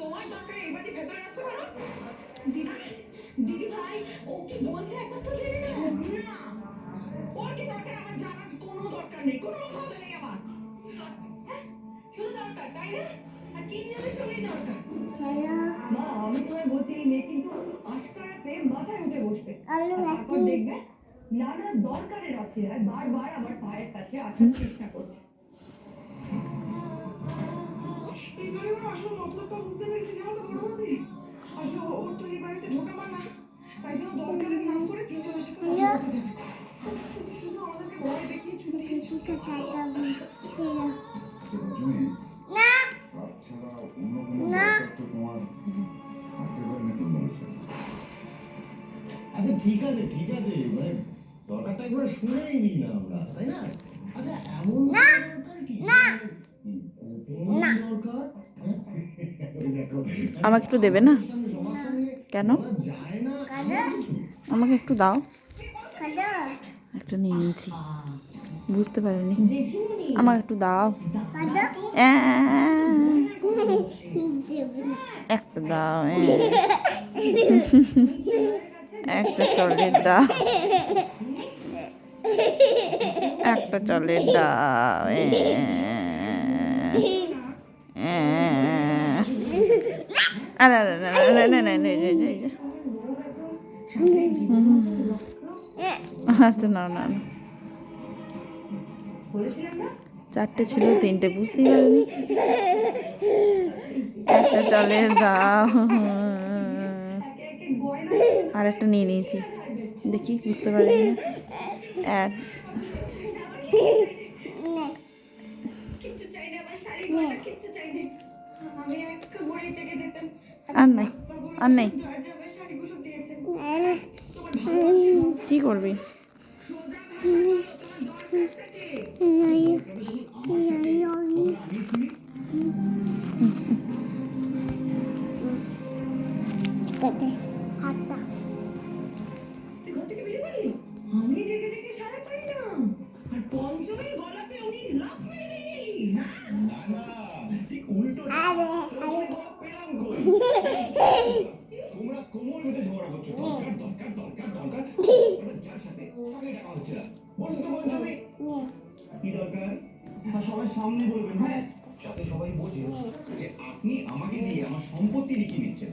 তোমার দরকার এই বাড়ি ভেতরে আসতে পারো। দিদি দিদি ভাই ও কি বলছে একবার তো জেনে নাও। না ওর কি দরকার আমার জানার কোনো দরকার নেই, কোনো কথা নেই আমার। হ্যাঁ শুধু দরকার তাই না? আর কি জিনিস শুনেই দরকার। মা আমি তোমায় বলছি এই মেয়ে কিন্তু আশকারা প্রেম মাথায় উঠে বসবে। তারপর দেখবে নানা দরকারের আছে আর বারবার আমার পায়ের কাছে আসার চেষ্টা করছে। এবারে ওর আসল মতলবটা বুঝতে পেরেছি জানো তো বড় বৌদি। আসলে ওর তো এই বাড়িতে ঢোকা মানা, তাই জন্য দরকারের নাম করে তিনজনের সাথে কথা বলতে যাবে। শুধু শুধু আমাদেরকে ভয় দেখিয়ে চলে দিয়েছে। আচ্ছা ঠিক আছে ঠিক আছে, মানে দরকারটা একবার শুনেই নিই না আমরা, তাই না? আচ্ছা এমন দরকার কি দরকার? আমাকে একটু দেবে না? কেন? আমাকে একটু দাও। একটা নিয়ে নিয়েছি, বুঝতে পারিনি। আমাকে একটু দাও, একটা দাও, একটা চকলেট দাও, একটা চকলেট দাও। আচ্ছা না না না, চারটে ছিল, তিনটে বুঝতেই পারিনি। একটা চকলেট দাও, আর একটা নিয়ে নিয়েছি, দেখি বুঝতে পারিনি। আর নাই, আর নেই। কি করবি? আমি ডেকে ডেকে সারা পাই না, আর পঞ্চমীর গলাপে উনি লাফ মেরে দিই। না না, ঠিক উল্টো পেলাম কই? তোমরা কোমর বেঁধে ঝগড়া করছো, দরকার দরকার দরকার দরকার। যার সাথে তাকে ডাকা হচ্ছে না, বলুন তো পঞ্চমী কি দরকার? সবাই সামনে বলবেন, হ্যাঁ, যাতে সবাই বোঝে যে আপনি আমাকে দিয়ে আমার সম্পত্তি লিখে নিচ্ছেন।